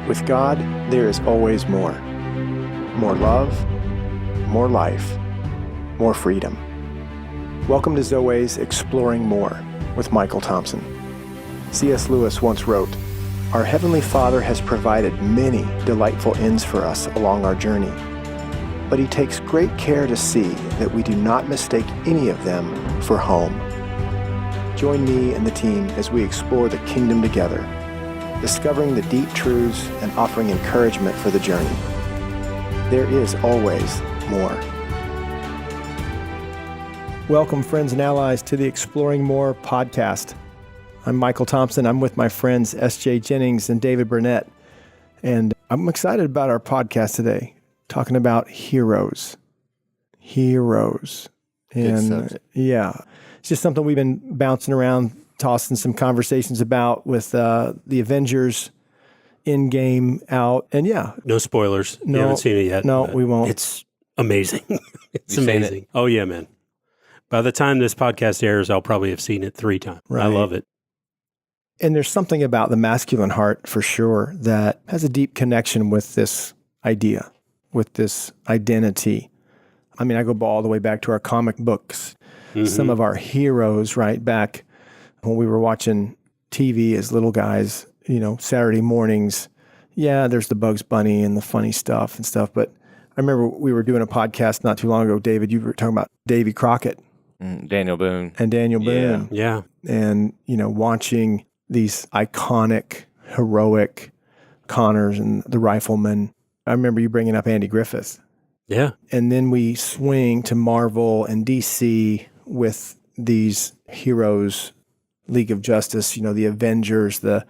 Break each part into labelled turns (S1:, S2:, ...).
S1: With God, there is always more. More love, more life, more freedom. Welcome to Zoe's Exploring More with Michael Thompson. C.S. Lewis once wrote, "Our Heavenly Father has provided many delightful ends for us along our journey, but He takes great care to see that we do not mistake any of them for home." Join me and the team as we explore the kingdom together, discovering the deep truths and offering encouragement for the journey. There is always more. Welcome, friends and allies, to the Exploring More podcast. I'm Michael Thompson. I'm with my friends S.J. Jennings and David Burnett, and I'm excited about our podcast today, talking about heroes. Heroes. And yeah, it's just something we've been bouncing around, tossing some conversations about with the Avengers Endgame out. And yeah.
S2: No spoilers. You haven't seen it yet.
S1: No, we won't.
S2: It's amazing. It's
S3: You've
S2: amazing.
S3: seen it?
S2: Oh, yeah, man. By the time this podcast airs, I'll probably have seen it 3 times.
S1: Right.
S2: I love it.
S1: And there's something about the masculine heart, for sure, that has a deep connection with this idea, with this identity. I mean, I go all the way back to our comic books. Mm-hmm. Some of our heroes, right, back when we were watching TV as little guys, Saturday mornings. Yeah, there's the Bugs Bunny and the funny stuff and stuff. But I remember we were doing a podcast not too long ago, David, you were talking about Davy Crockett.
S3: Daniel Boone.
S1: And Daniel Boone.
S2: Yeah.
S1: And, watching these iconic, heroic Connors and the Riflemen. I remember you bringing up Andy Griffith.
S2: Yeah.
S1: And then we swing to Marvel and DC with these heroes, League of Justice, the Avengers, the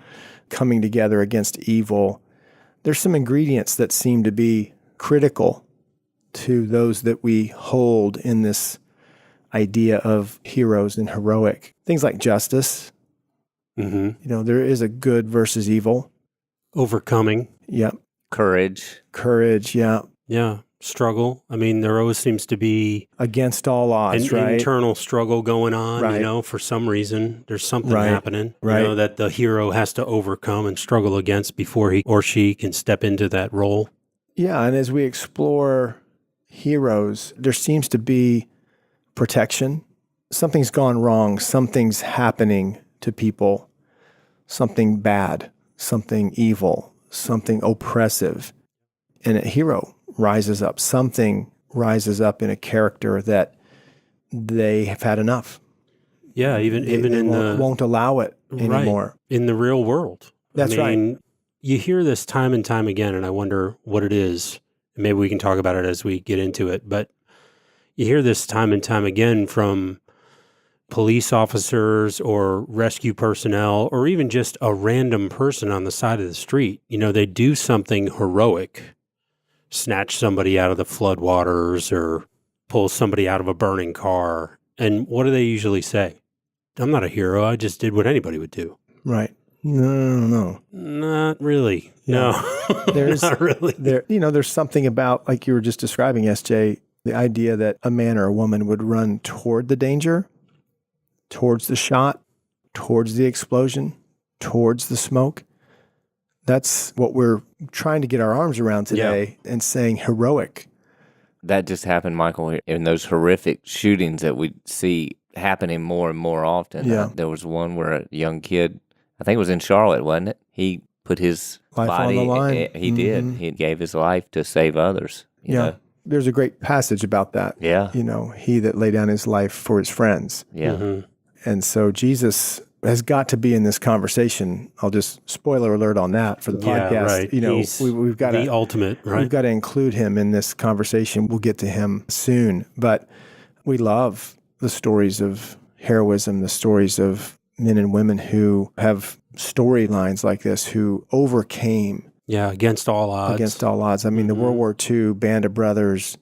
S1: coming together against evil. There's some ingredients that seem to be critical to those that we hold in this idea of heroes and heroic. Things like justice.
S2: Mm-hmm.
S1: There is a good versus evil.
S2: Overcoming.
S1: Yep.
S3: Courage.
S1: Yeah.
S2: Yeah. Struggle. I mean, there always seems to be
S1: against all odds,
S2: an
S1: right?
S2: internal struggle going on,
S1: right.
S2: For some reason. There's something
S1: right.
S2: happening,
S1: right.
S2: That the hero has to overcome and struggle against before he or she can step into that role.
S1: Yeah, and as we explore heroes, there seems to be protection. Something's gone wrong. Something's happening to people. Something bad, something evil, something oppressive. And a hero rises up. Something rises up in a character that they have had enough.
S2: Yeah, even in
S1: won't allow it anymore.
S2: Right, in the real world.
S1: That's right.
S2: You hear this time and time again, and I wonder what it is. Maybe we can talk about it as we get into it. But you hear this time and time again from police officers or rescue personnel, or even just a random person on the side of the street. They do something heroic, snatch somebody out of the floodwaters or pull somebody out of a burning car. And what do they usually say? I'm not a hero. I just did what anybody would do.
S1: Right. No.
S2: Not really. No.
S1: There's
S2: not really.
S1: There's something about, like you were just describing, SJ, the idea that a man or a woman would run toward the danger, towards the shot, towards the explosion, towards the smoke. That's what we're trying to get our arms around today, and saying heroic.
S3: That just happened, Michael, in those horrific shootings that we see happening more and more often.
S1: Yeah.
S3: There was one where a young kid, I think it was in Charlotte, wasn't it? He put his
S1: life
S3: body
S1: on the line.
S3: He did. He gave his life to save others. You know?
S1: There's a great passage about that.
S3: Yeah.
S1: He that laid down his life for his friends.
S3: Yeah.
S2: Mm-hmm.
S1: And so Jesus has got to be in this conversation. I'll just spoiler alert on that for the podcast.
S2: Yeah, right.
S1: We've got
S2: the ultimate, right?
S1: We've got to include him in this conversation. We'll get to him soon. But we love the stories of heroism, the stories of men and women who have storylines like this, who overcame.
S2: Yeah, against all odds.
S1: Against all odds. I mean, the World War II, Band of Brothers,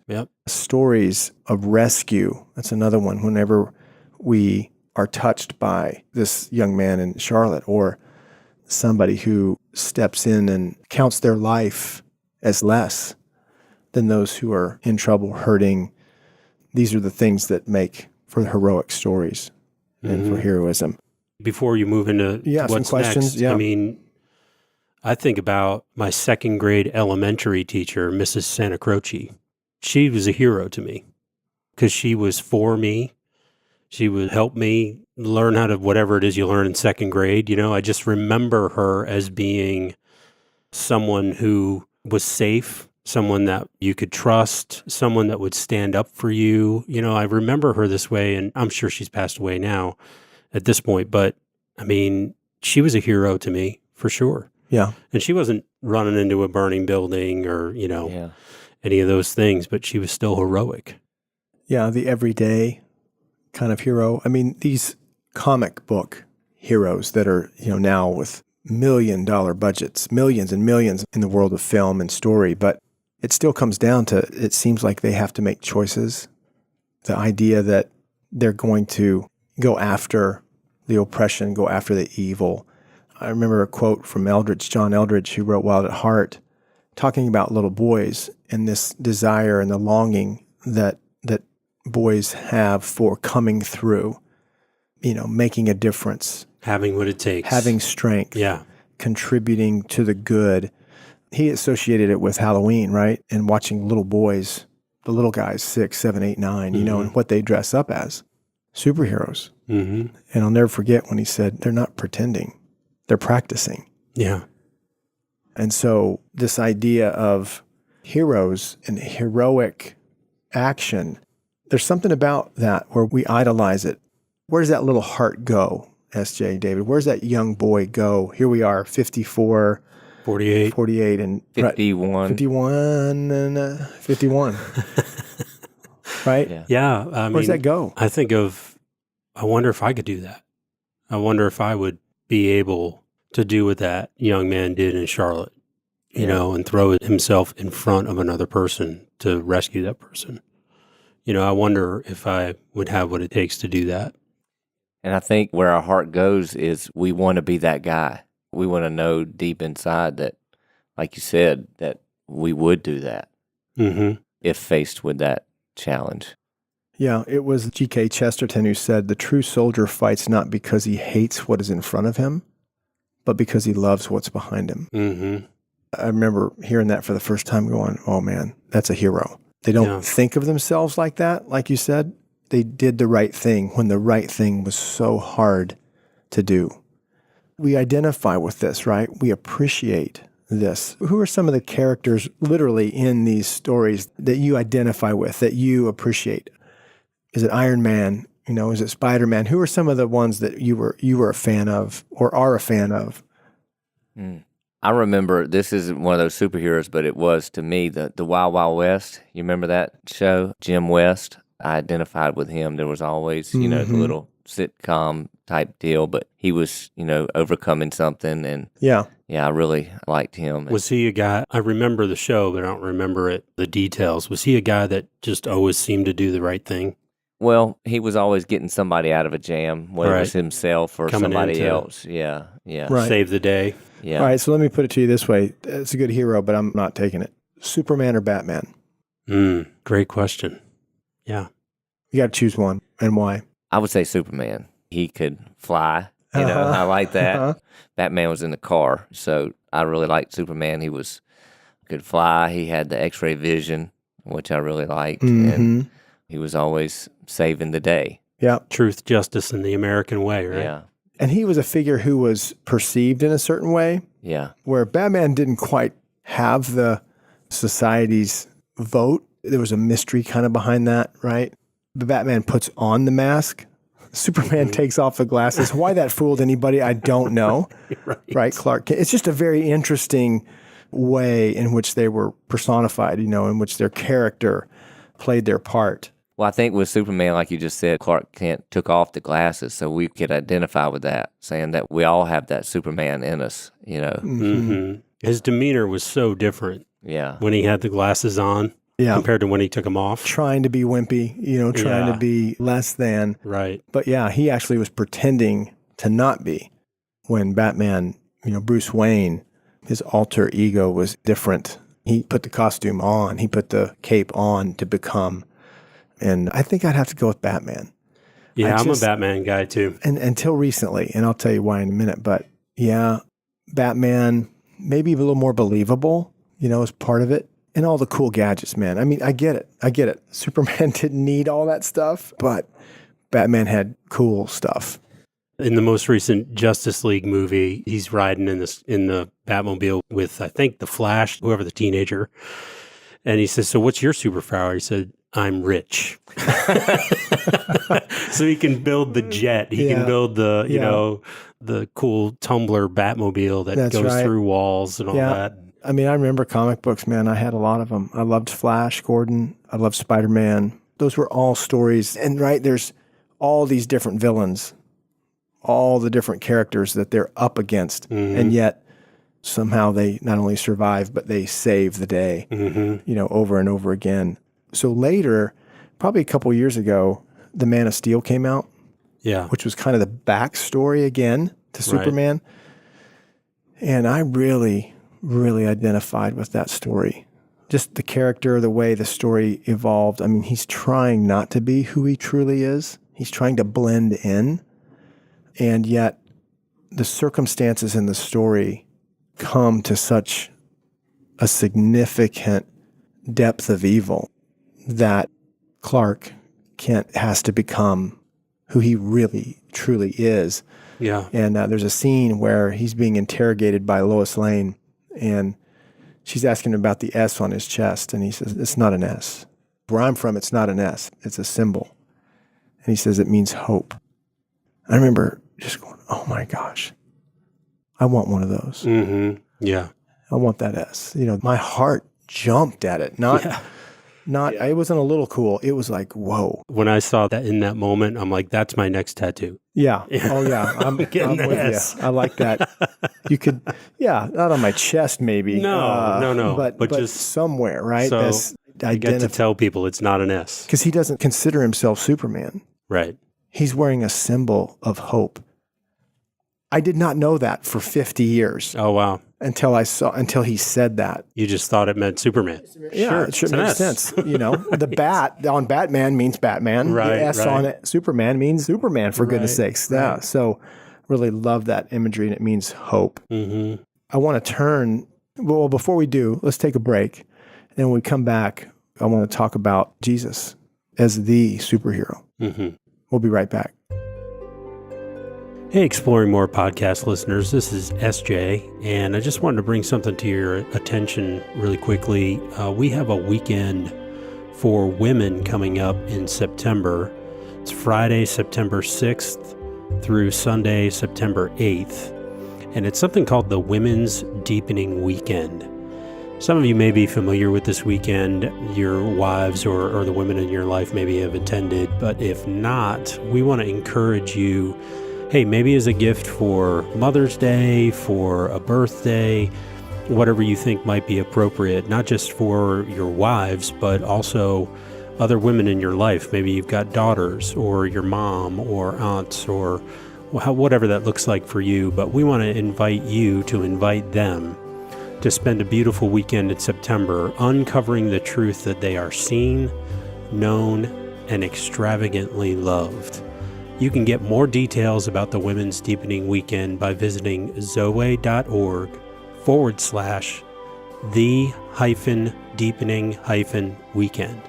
S1: stories of rescue. That's another one. Whenever we are touched by this young man in Charlotte, or somebody who steps in and counts their life as less than those who are in trouble, hurting. These are the things that make for heroic stories and for heroism.
S2: Before you move into
S1: some
S2: what's
S1: questions.
S2: next,
S1: Yeah.
S2: I mean, I think about my second grade elementary teacher, Mrs. Santa Croce. She was a hero to me because she was for me. She would help me learn how to, whatever it is you learn in second grade. I just remember her as being someone who was safe, someone that you could trust, someone that would stand up for you. I remember her this way, and I'm sure she's passed away now at this point, but I mean, she was a hero to me for sure.
S1: Yeah.
S2: And she wasn't running into a burning building or, any of those things, but she was still heroic.
S1: Yeah, the everyday kind of hero. I mean, these comic book heroes that are, now with $1 million budgets, millions and millions in the world of film and story, but it still comes down to, it seems like they have to make choices. The idea that they're going to go after the oppression, go after the evil. I remember a quote from John Eldridge, who wrote Wild at Heart, talking about little boys and this desire and the longing that boys have for coming through, making a difference.
S2: Having what it takes.
S1: Having strength.
S2: Yeah.
S1: Contributing to the good. He associated it with Halloween, right? And watching little boys, the little guys, 6, 7, 8, 9, and what they dress up as. Superheroes.
S2: Mm-hmm.
S1: And I'll never forget when he said, they're not pretending, they're practicing.
S2: Yeah.
S1: And so this idea of heroes and heroic action, there's something about that where we idolize it. Where does that little heart go, S.J. David? Where's that young boy go? Here we are, 54, 48, and
S3: 51.
S1: 51 and 51. Right?
S2: Yeah. I mean,
S1: where's that go?
S2: I think I wonder if I could do that. I wonder if I would be able to do what that young man did in Charlotte, and throw himself in front of another person to rescue that person. I wonder if I would have what it takes to do that.
S3: And I think where our heart goes is we want to be that guy. We want to know deep inside that, like you said, that we would do that if faced with that challenge.
S1: Yeah, it was G.K. Chesterton who said, the true soldier fights not because he hates what is in front of him, but because he loves what's behind him.
S2: Mm-hmm.
S1: I remember hearing that for the first time going, oh man, that's a hero. They don't think of themselves like that, like you said. They did the right thing when the right thing was so hard to do. We identify with this, right? We appreciate this. Who are some of the characters literally in these stories that you identify with, that you appreciate? Is it Iron Man? Is it Spider-Man? Who are some of the ones that you were a fan of or are a fan of?
S3: I remember, this isn't one of those superheroes, but it was to me the Wild Wild West. You remember that show? Jim West. I identified with him. There was always, the little sitcom type deal, but he was, overcoming something. And I really liked him.
S2: Was he a guy, I remember the show, but I don't remember the details. Was he a guy that just always seemed to do the right thing?
S3: Well, he was always getting somebody out of a jam, whether it was himself or somebody else. Yeah.
S1: Right.
S2: Save the day.
S3: Yeah.
S1: All right, so let me put it to you this way. It's a good hero, but I'm not taking it. Superman or Batman?
S2: Great question. Yeah.
S1: You got to choose one, and why?
S3: I would say Superman. He could fly. I like that. Batman was in the car, so I really liked Superman. He could fly. He had the X-ray vision, which I really liked, and he was always saving the day.
S1: Yeah.
S2: Truth, justice, and the American way, right?
S3: Yeah.
S1: And he was a figure who was perceived in a certain way.
S3: Yeah.
S1: Where Batman didn't quite have the society's vote. There was a mystery kind of behind that, right? The Batman puts on the mask. Superman takes off the glasses. Why that fooled anybody, I don't know. Right, Clark? It's just a very interesting way in which they were personified, in which their character played their part.
S3: Well, I think with Superman, like you just said, Clark Kent took off the glasses, so we could identify with that, saying that we all have that Superman in us,
S2: His demeanor was so different.
S3: Yeah.
S2: When he had the glasses on. Yeah. Compared to when he took them off.
S1: Trying to be wimpy, trying to be less than.
S2: Right.
S1: But yeah, he actually was pretending to not be. When Batman, Bruce Wayne, his alter ego was different. He put the costume on, he put the cape on to become. And I think I'd have to go with Batman.
S2: Yeah, I'm a Batman guy too.
S1: And until recently, and I'll tell you why in a minute, but yeah, Batman, maybe a little more believable, as part of it. And all the cool gadgets, man. I mean, I get it. Superman didn't need all that stuff, but Batman had cool stuff.
S2: In the most recent Justice League movie, he's riding in the Batmobile with, I think, the Flash, whoever the teenager. And he says, "So what's your superpower?" He said, "I'm rich." So he can build the jet. He can build the, the cool tumbler Batmobile that goes through walls and all that.
S1: I mean, I remember comic books, man. I had a lot of them. I loved Flash Gordon. I loved Spider-Man. Those were all stories. And there's all these different villains, all the different characters that they're up against. Mm-hmm. And yet somehow they not only survive, but they save the day, over and over again. So later, probably a couple years ago, The Man of Steel came out.
S2: Yeah.
S1: Which was kind of the backstory again to Superman. And I really identified with that story. Just the character, the way the story evolved. I mean, he's trying not to be who he truly is. He's trying to blend in. And yet the circumstances in the story come to such a significant depth of evil that Clark Kent has to become who he really, truly is.
S2: Yeah.
S1: And there's a scene where he's being interrogated by Lois Lane, and she's asking him about the S on his chest, and he says, "It's not an S. Where I'm from, it's not an S. It's a symbol." And he says, "It means hope." I remember just going, "Oh my gosh, I want one of those."
S2: Mm-hmm. Yeah.
S1: I want that S. My heart jumped at it. It wasn't a little cool. It was like, whoa.
S2: When I saw that in that moment, I'm like, that's my next tattoo.
S1: Yeah. Oh, yeah. I'm with you. I like that. You could, not on my chest maybe.
S2: No.
S1: But just somewhere, right?
S2: So I get to tell people it's not an S.
S1: Because he doesn't consider himself Superman.
S2: Right.
S1: He's wearing a symbol of hope. I did not know that for 50 years.
S2: Oh, wow.
S1: Until he said that.
S2: You just thought it meant Superman.
S1: Yeah, sure, it should make sense. The bat on Batman means Batman.
S2: Right.
S1: The S on Superman means Superman, for goodness sakes.
S2: Right.
S1: Yeah. So really love that imagery, and it means hope.
S2: Mm-hmm.
S1: I want to turn, before we do, let's take a break. And when we come back, I want to talk about Jesus as the superhero.
S2: Mm-hmm.
S1: We'll be right back.
S2: Hey, Exploring More podcast listeners, this is SJ, and I just wanted to bring something to your attention really quickly. We have a weekend for women coming up in September. It's Friday, September 6th through Sunday, September 8th, and it's something called the Women's Deepening Weekend. Some of you may be familiar with this weekend. Your wives or the women in your life maybe have attended, but if not, we want to encourage you. Hey, maybe as a gift for Mother's Day, for a birthday, whatever you think might be appropriate, not just for your wives, but also other women in your life. Maybe you've got daughters or your mom or aunts or whatever that looks like for you. But we want to invite you to invite them to spend a beautiful weekend in September uncovering the truth that they are seen, known, and extravagantly loved. You can get more details about the Women's Deepening Weekend by visiting zoe.org/the-deepening-weekend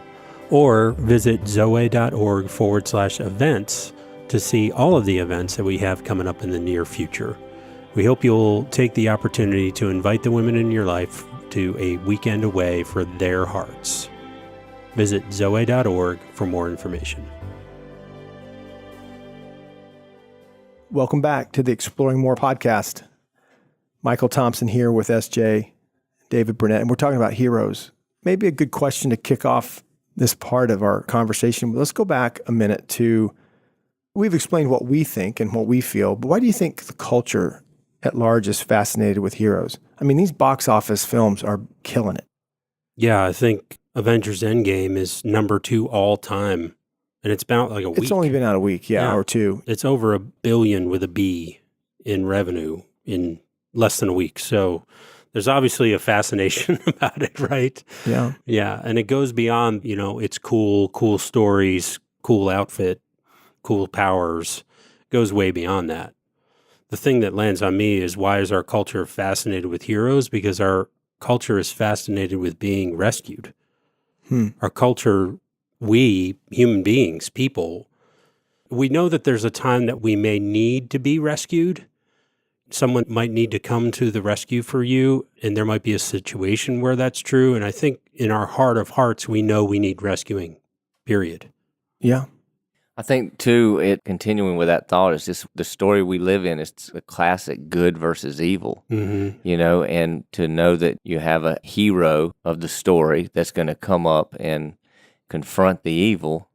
S2: or visit zoe.org/events to see all of the events that we have coming up in the near future. We hope you'll take the opportunity to invite the women in your life to a weekend away for their hearts. Visit zoe.org for more information.
S1: Welcome back to the Exploring More podcast. Michael Thompson here with SJ, David Burnett, and we're talking about heroes. Maybe a good question to kick off this part of our conversation. Let's go back a minute to, we've explained what we think and what we feel, but why do you think the culture at large is fascinated with heroes? I mean, these box office films are killing it.
S2: Yeah, I think Avengers Endgame is number 2 all time. And it's been out like a week.
S1: It's only been out a week, or two.
S2: It's over $1 billion with a B in revenue in less than a week. So there's obviously a fascination about it, right?
S1: Yeah.
S2: Yeah. And it goes beyond, it's cool stories, cool outfit, cool powers. It goes way beyond that. the thing that lands on me is, why is our culture fascinated with heroes? Because our culture is fascinated with being rescued. Our culture, we, human beings, people, we know that there's a time that we may need to be rescued. Someone might need to come to the rescue for you, and there might be a situation where that's true. And I think in our heart of hearts, we know we need rescuing, period.
S1: Yeah.
S3: I think, too, it continuing with that thought is just the story we live in. It's a classic good versus evil, and to know that you have a hero of the story that's going to come up and confront the evil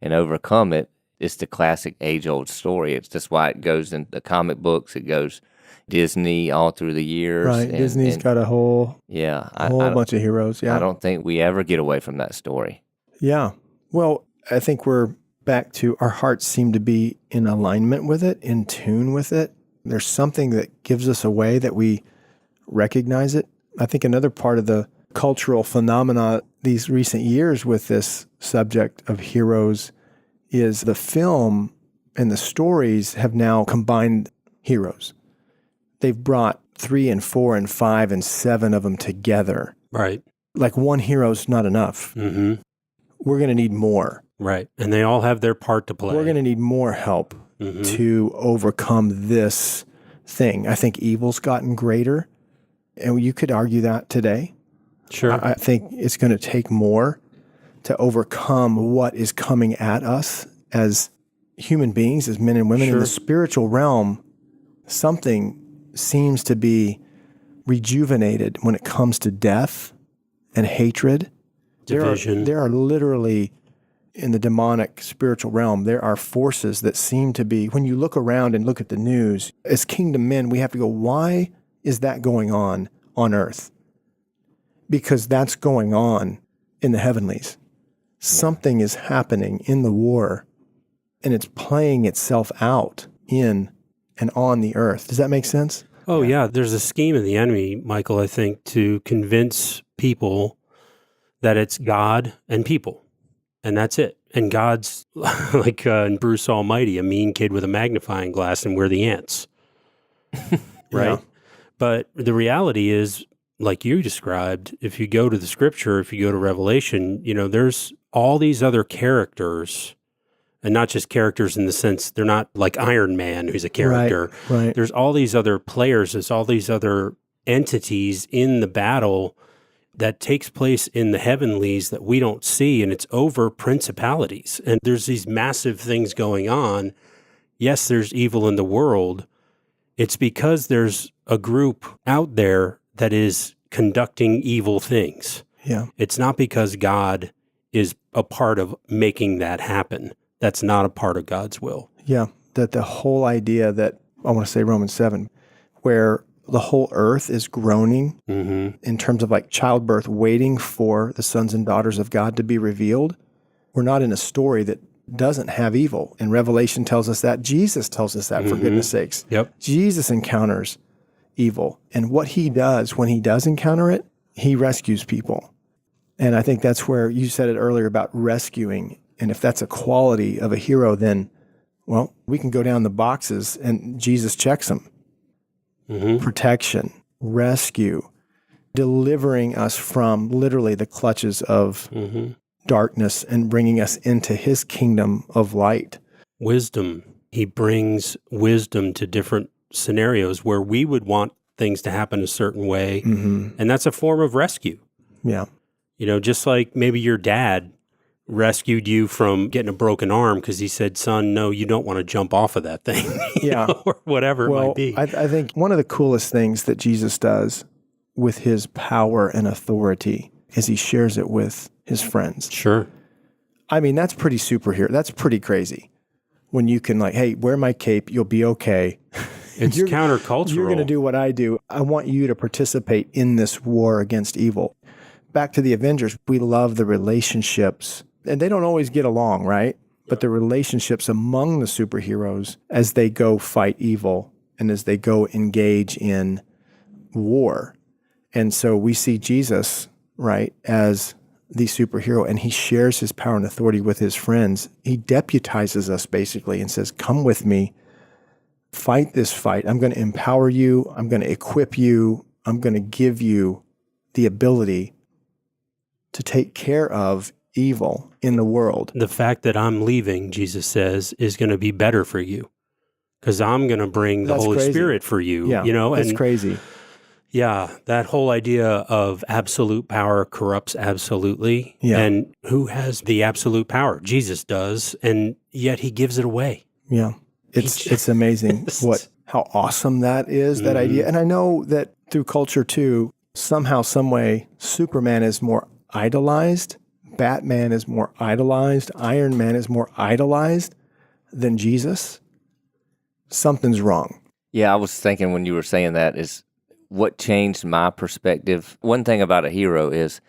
S3: and overcome it. It's the classic age-old story. It's just why it goes in the comic books. It goes Disney all through the years.
S1: Right. Disney's got a whole bunch of heroes. Yeah.
S3: I don't think we ever get away from that story.
S1: Yeah. Well, I think we're back to our hearts seem to be in alignment with it, in tune with it. There's something that gives us away that we recognize it. I think another part of the cultural phenomena these recent years with this subject of heroes is the film and the stories have now combined heroes. They've brought 3 and 4 and 5 and 7 of them together.
S2: Right.
S1: Like one hero's not enough.
S2: Mm-hmm.
S1: We're going to need more.
S2: Right. And they all have their part to play.
S1: We're going to need more help to overcome this thing. I think evil's gotten greater, and you could argue that today.
S2: Sure.
S1: I think it's going to take more to overcome what is coming at us as human beings, as men and women.
S2: Sure.
S1: In the spiritual realm, something seems to be rejuvenated when it comes to death and hatred.
S2: Division.
S1: There are literally, in the demonic spiritual realm, there are forces that seem to be, when you look around and look at the news, as kingdom men, we have to go, why is that going on earth? Because that's going on in the heavenlies. Something is happening in the war, and it's playing itself out in and on the earth. Does that make sense?
S2: Oh, yeah. There's a scheme of the enemy, Michael, I think, to convince people that it's God and people, and that's it. And God's, like in Bruce Almighty, a mean kid with a magnifying glass, and we're the ants. Right?
S1: Yeah.
S2: But the reality is, like you described, if you go to the scripture, if you go to Revelation, there's all these other characters, and not just characters in the sense, they're not like Iron Man, who's a character.
S1: Right.
S2: There's all these other players, there's all these other entities in the battle that takes place in the heavenlies that we don't see, and it's over principalities. And there's these massive things going on. Yes, there's evil in the world. It's because there's a group out there that is conducting evil things.
S1: Yeah.
S2: It's not because God is a part of making that happen. That's not a part of God's will.
S1: Yeah. That the whole idea that, I want to say Romans 7, where the whole earth is groaning in terms of like childbirth, waiting for the sons and daughters of God to be revealed. We're not in a story that doesn't have evil. And Revelation tells us that. Jesus tells us that, for goodness sakes.
S2: Yep.
S1: Jesus encounters evil. And what he does when he does encounter it, he rescues people. And I think that's where you said it earlier about rescuing. And if that's a quality of a hero, then, well, we can go down the boxes and Jesus checks them. Protection, rescue, delivering us from literally the clutches of darkness and bringing us into his kingdom of light.
S2: Wisdom. He brings wisdom to different scenarios where we would want things to happen a certain way. And that's a form of rescue.
S1: Yeah.
S2: Just like maybe your dad rescued you from getting a broken arm because he said, son, no, you don't want to jump off of that thing, or whatever it might be.
S1: I think one of the coolest things that Jesus does with his power and authority is he shares it with his friends.
S2: Sure.
S1: I mean, that's pretty superhero. That's pretty crazy. When you can hey, wear my cape, you'll be okay.
S2: It's countercultural.
S1: You're going to do what I do. I want you to participate in this war against evil. Back to the Avengers, we love the relationships. And they don't always get along, right? But the relationships among the superheroes as they go fight evil and as they go engage in war. And so we see Jesus, right, as the superhero, and he shares his power and authority with his friends. He deputizes us basically and says, come with me. fight this fight. I'm going to empower you. I'm going to equip you. I'm going to give you the ability to take care of evil in the world.
S2: The fact that I'm leaving, Jesus says, is going to be better for you because I'm going to bring the
S1: That's
S2: Holy
S1: crazy.
S2: Spirit for you.
S1: Yeah,
S2: You know,
S1: that's
S2: and
S1: crazy.
S2: yeah, that whole idea of absolute power corrupts absolutely.
S1: Yeah.
S2: And who has the absolute power? Jesus does, and yet he gives it away.
S1: Yeah. It's amazing how awesome that is, that idea. And I know that through culture too, somehow, some way, Superman is more idolized, Batman is more idolized, Iron Man is more idolized than Jesus. Something's wrong.
S3: Yeah, I was thinking when you were saying that is what changed my perspective. One thing about a hero is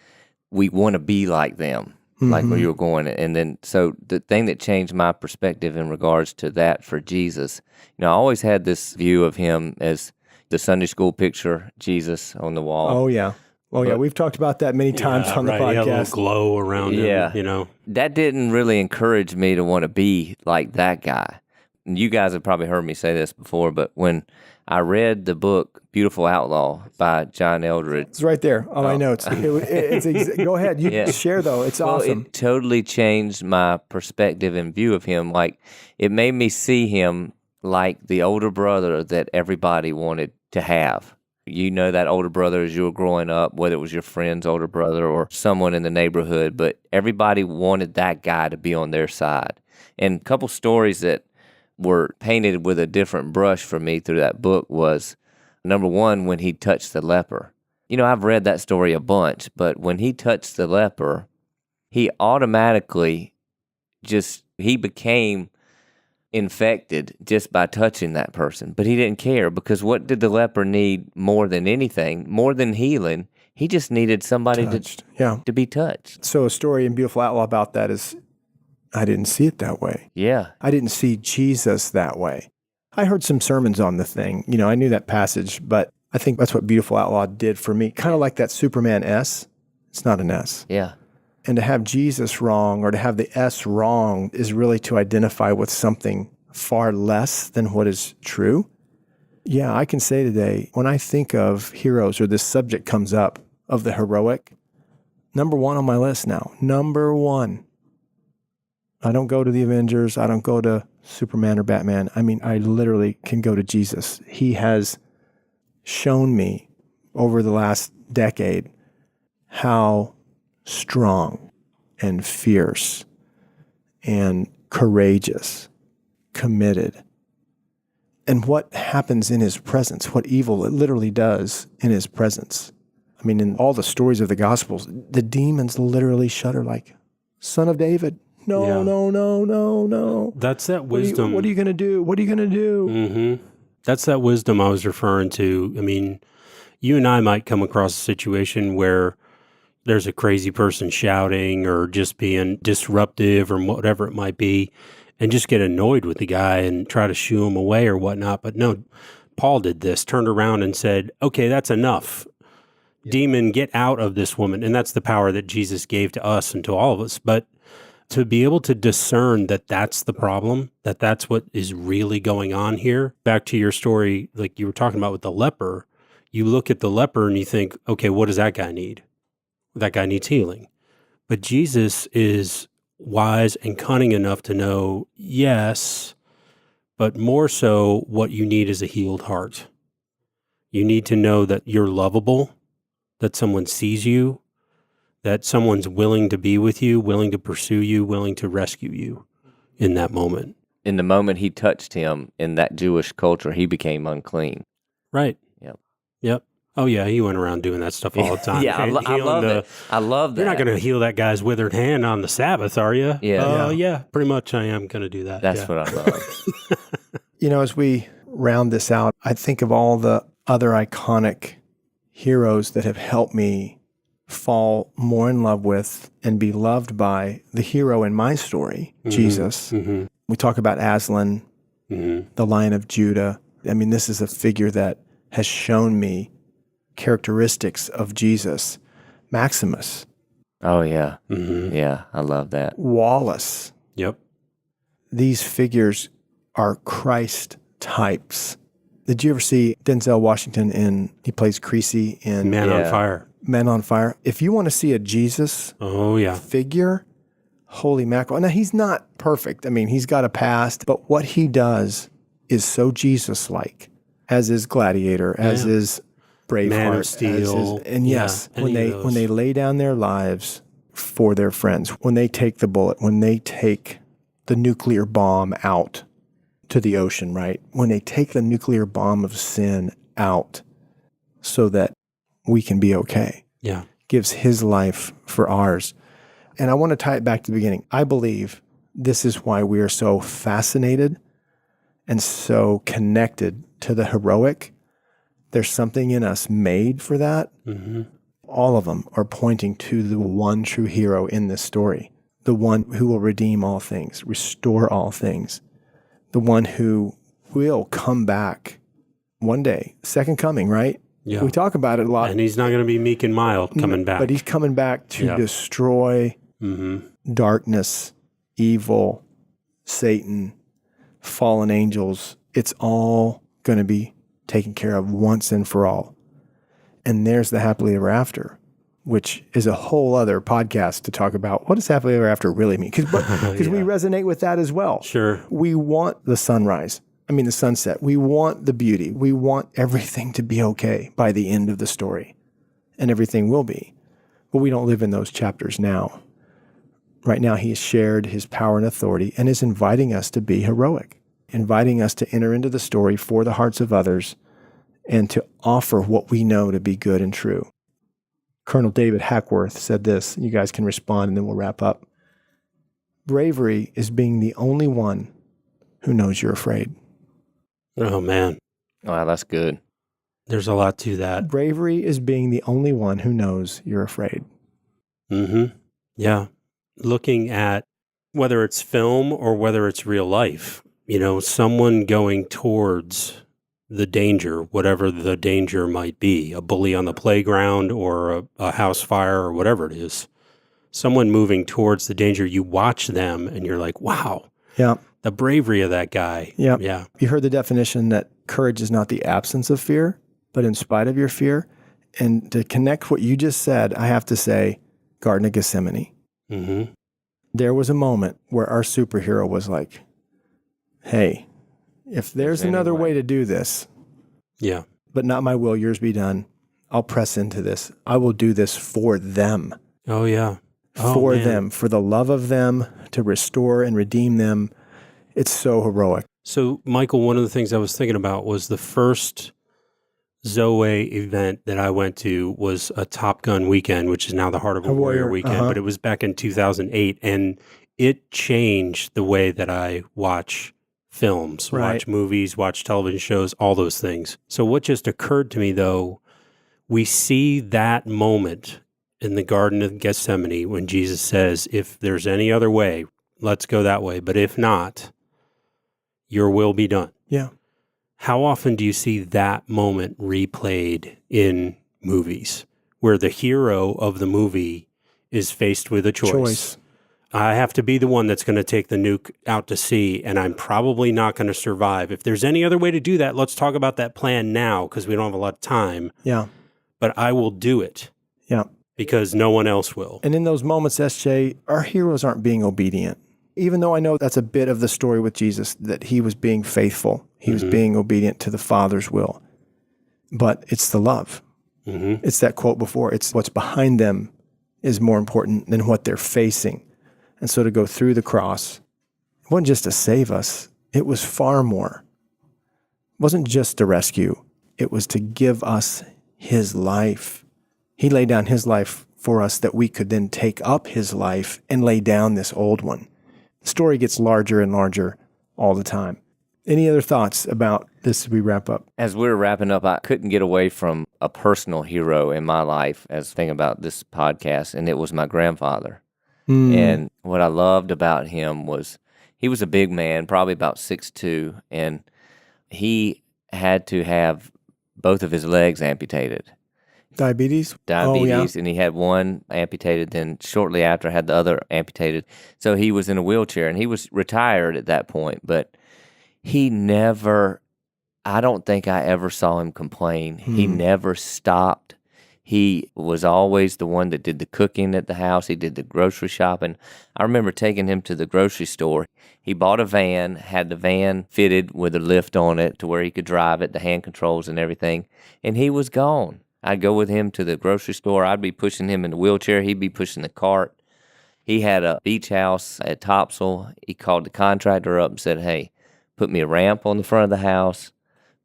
S3: we want to be like them, like where you were going. And then, so the thing that changed my perspective in regards to that for Jesus, I always had this view of him as the Sunday school picture, Jesus on the wall.
S1: Oh, yeah. Oh, yeah. We've talked about that many times on the
S2: He had a little
S1: podcast.
S2: glow around him,
S3: That didn't really encourage me to want to be like that guy. And you guys have probably heard me say this before, but when I read the book Beautiful Outlaw by John Eldredge.
S1: It's right there on my notes. Go ahead. You can share, though. It's awesome.
S3: It totally changed my perspective and view of him. Like, it made me see him like the older brother that everybody wanted to have. You know that older brother as you were growing up, whether it was your friend's older brother or someone in the neighborhood, but everybody wanted that guy to be on their side. And a couple stories that were painted with a different brush for me through that book was, number one, when he touched the leper. I've read that story a bunch, but when he touched the leper, he automatically he became infected just by touching that person. But he didn't care, because what did the leper need more than anything, more than healing? He just needed somebody to be touched.
S1: So a story in Beautiful Outlaw about that is, I didn't see it that way.
S3: Yeah.
S1: I didn't see Jesus that way. I heard some sermons on the thing. I knew that passage, but I think that's what Beautiful Outlaw did for me. Kind of like that Superman S. It's not an S.
S3: Yeah.
S1: And to have Jesus wrong or to have the S wrong is really to identify with something far less than what is true. Yeah, I can say today, when I think of heroes or this subject comes up of the heroic, number one on my list now, number one. I don't go to the Avengers. I don't go to Superman or Batman. I mean, I literally can go to Jesus. He has shown me over the last decade how strong and fierce and courageous, committed, and what happens in his presence, what evil it literally does in his presence. I mean, in all the stories of the Gospels, the demons literally shudder like, Son of David. No.
S2: That's that wisdom.
S1: What are you going to do? What are you going to do?
S2: Mm-hmm. That's that wisdom I was referring to. I mean, you and I might come across a situation where there's a crazy person shouting or just being disruptive or whatever it might be, and just get annoyed with the guy and try to shoo him away or whatnot. But no, Paul did this, turned around and said, okay, that's enough. Yeah. Demon, get out of this woman. And that's the power that Jesus gave to us and to all of us. But to be able to discern that that's the problem, that that's what is really going on here. Back to your story, like you were talking about with the leper, you look at the leper and you think, okay, what does that guy need? That guy needs healing. But Jesus is wise and cunning enough to know, yes, but more so what you need is a healed heart. You need to know that you're lovable, that someone sees you, that someone's willing to be with you, willing to pursue you, willing to rescue you in that moment.
S3: In the moment he touched him in that Jewish culture, he became unclean.
S2: Right.
S3: Yep.
S2: Oh, yeah, he went around doing that stuff all the time.
S3: Yeah, I love it. I love that.
S2: You're not going to heal that guy's withered hand on the Sabbath, are you?
S3: Yeah.
S2: Yeah, pretty much I am going to do that.
S3: That's what I love.
S1: As we round this out, I think of all the other iconic heroes that have helped me fall more in love with and be loved by the hero in my story, Jesus. Mm-hmm. We talk about Aslan, the Lion of Judah. I mean, this is a figure that has shown me characteristics of Jesus. Maximus.
S3: Oh, yeah. Mm-hmm. Yeah, I love that.
S1: Wallace.
S2: Yep.
S1: These figures are Christ types. Did you ever see Denzel Washington he plays Creasy in
S2: Man on Fire.
S1: Men on Fire? If you want to see a Jesus figure, holy mackerel. Now, he's not perfect. I mean, he's got a past, but what he does is so Jesus-like, as is Gladiator, as is Braveheart.
S2: Man of Steel.
S1: And yes, when they lay down their lives for their friends, when they take the bullet, when they take the nuclear bomb out to the ocean, right? When they take the nuclear bomb of sin out so that we can be okay.
S2: Yeah.
S1: Gives his life for ours. And I want to tie it back to the beginning. I believe this is why we are so fascinated and so connected to the heroic. There's something in us made for that.
S2: Mm-hmm.
S1: All of them are pointing to the one true hero in this story, the one who will redeem all things, restore all things, the one who will come back one day, second coming, right?
S2: Yeah.
S1: We talk about it a lot.
S2: And he's not going to be meek and mild coming back.
S1: But he's coming back to destroy darkness, evil, Satan, fallen angels. It's all going to be taken care of once and for all. And there's the happily ever after, which is a whole other podcast to talk about. What does happily ever after really mean? Because we resonate with that as well.
S2: Sure.
S1: We want the the sunset. We want the beauty. We want everything to be okay by the end of the story. And everything will be. But we don't live in those chapters now. Right now, he has shared his power and authority and is inviting us to be heroic, inviting us to enter into the story for the hearts of others and to offer what we know to be good and true. Colonel David Hackworth said this. You guys can respond and then we'll wrap up. Bravery is being the only one who knows you're afraid.
S2: Oh, man.
S3: Wow, that's good.
S2: There's a lot to that.
S1: Bravery is being the only one who knows you're afraid.
S2: Mm-hmm. Yeah. Looking at whether it's film or whether it's real life, someone going towards the danger, whatever the danger might be, a bully on the playground or a house fire or whatever it is, someone moving towards the danger, you watch them and you're like, wow.
S1: Yeah.
S2: The bravery of that guy.
S1: Yeah.
S2: Yeah.
S1: You heard the definition that courage is not the absence of fear, but in spite of your fear. And to connect what you just said, I have to say, Garden of Gethsemane.
S2: Mm-hmm.
S1: There was a moment where our superhero was like, hey, if there's another way to do this, but not my will, yours be done, I'll press into this. I will do this for them.
S2: Oh, yeah.
S1: For them, for the love of them, to restore and redeem them. It's so heroic.
S2: So, Michael, one of the things I was thinking about was the first Zoe event that I went to was a Top Gun weekend, which is now the Heart of a Warrior weekend, but it was back in 2008, and it changed the way that I watch films, watch movies, watch television shows, all those things. So what just occurred to me, though, we see that moment in the Garden of Gethsemane when Jesus says, if there's any other way, let's go that way, but if not, your will be done.
S1: Yeah.
S2: How often do you see that moment replayed in movies where the hero of the movie is faced with a choice? I have to be the one that's going to take the nuke out to sea, and I'm probably not going to survive. If there's any other way to do that, let's talk about that plan now because we don't have a lot of time.
S1: Yeah.
S2: But I will do it.
S1: Yeah.
S2: Because no one else will.
S1: And in those moments, SJ, our heroes aren't being obedient. Even though I know that's a bit of the story with Jesus, that he was being faithful. He was being obedient to the Father's will. But it's the love. Mm-hmm. It's that quote before. It's what's behind them is more important than what they're facing. And so to go through the cross, it wasn't just to save us. It was far more. It wasn't just to rescue. It was to give us his life. He laid down his life for us that we could then take up his life and lay down this old one. The story gets larger and larger all the time. Any other thoughts about this as we wrap up?
S3: As we're wrapping up, I couldn't get away from a personal hero in my life as thinking about this podcast, and it was my grandfather. And what I loved about him was he was a big man, probably about 6'2", and he had to have both of his legs amputated.
S1: Diabetes,
S3: and he had one amputated, then shortly after had the other amputated. So he was in a wheelchair, and he was retired at that point, but he never I don't think I ever saw him complain. He
S1: Hmm.
S3: never stopped. He was always the one that did the cooking at the house. He did the grocery shopping. I remember taking him to the grocery store. He bought a van, had the van fitted with a lift on it to where he could drive it, the hand controls and everything, and he was gone. I'd go with him to the grocery store. I'd be pushing him in the wheelchair. He'd be pushing the cart. He had a beach house at Topsail. He called the contractor up and said, hey, put me a ramp on the front of the house,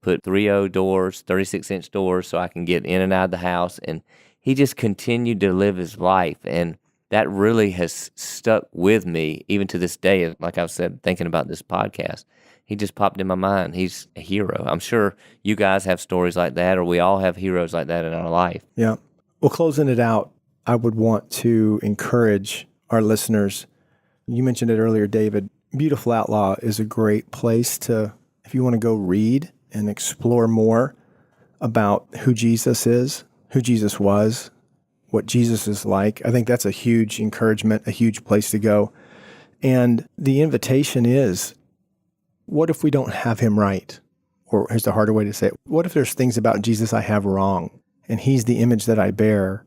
S3: put 3.0 doors, 36-inch doors so I can get in and out of the house. And he just continued to live his life. And that really has stuck with me even to this day. Like I've said, thinking about this podcast, he just popped in my mind. He's a hero. I'm sure you guys have stories like that, or we all have heroes like that in our life.
S1: Yeah. Well, closing it out, I would want to encourage our listeners. You mentioned it earlier, David. Beautiful Outlaw is a great place to, if you want to go read and explore more about who Jesus is, who Jesus was, what Jesus is like. I think that's a huge encouragement, a huge place to go. And the invitation is, what if we don't have him right? Or here's the harder way to say it. What if there's things about Jesus I have wrong, and he's the image that I bear?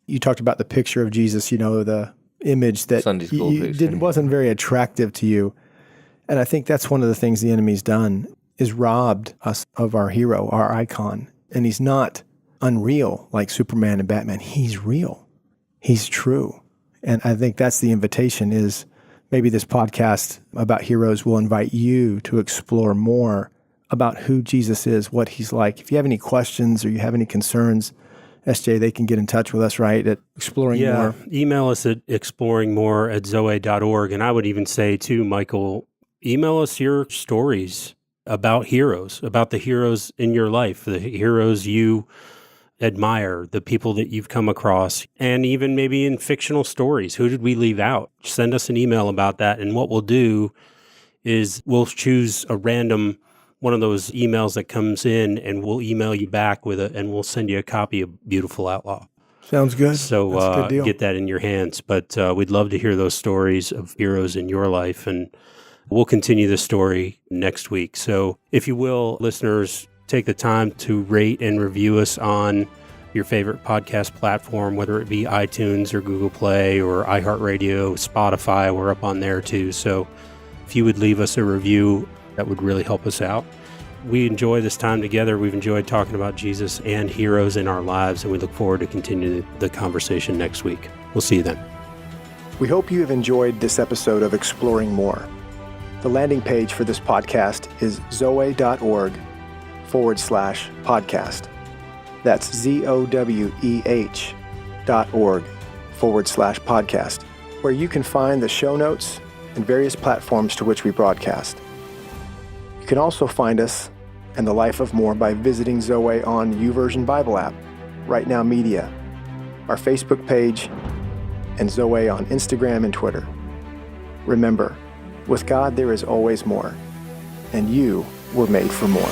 S1: You talked about the picture of Jesus, the image that
S3: Sunday school picture.
S1: wasn't very attractive to you. And I think that's one of the things the enemy's done, is robbed us of our hero, our icon. And he's not unreal like Superman and Batman. He's real. He's true. And I think that's the invitation, is maybe this podcast about heroes will invite you to explore more about who Jesus is, what he's like. If you have any questions or you have any concerns, SJ, they can get in touch with us, right, at Exploring More.
S2: Email us at exploringmore@zoe.org. And I would even say, too, Michael, email us your stories about heroes, about the heroes in your life, the heroes you admire, the people that you've come across, and even maybe in fictional stories. Who did we leave out? Send us an email about that. And what we'll do is we'll choose a random one of those emails that comes in, and we'll email you back with and we'll send you a copy of Beautiful Outlaw.
S1: Sounds good.
S2: So
S1: That's a good deal.
S2: Get that in your hands. But we'd love to hear those stories of heroes in your life, and we'll continue the story next week. So if you will, listeners, take the time to rate and review us on your favorite podcast platform, whether it be iTunes or Google Play or iHeartRadio, Spotify. We're up on there too. So if you would leave us a review, that would really help us out. We enjoy this time together. We've enjoyed talking about Jesus and heroes in our lives, and we look forward to continuing the conversation next week. We'll see you then.
S1: We hope you have enjoyed this episode of Exploring More. The landing page for this podcast is zoe.org/podcast. That's ZOWEH.org/podcast, where you can find the show notes and various platforms to which we broadcast. You can also find us and the Life of More by visiting Zoe on YouVersion Bible app, Right Now Media, our Facebook page, and Zoe on Instagram and Twitter. Remember, with God there is always more, and you were made for more.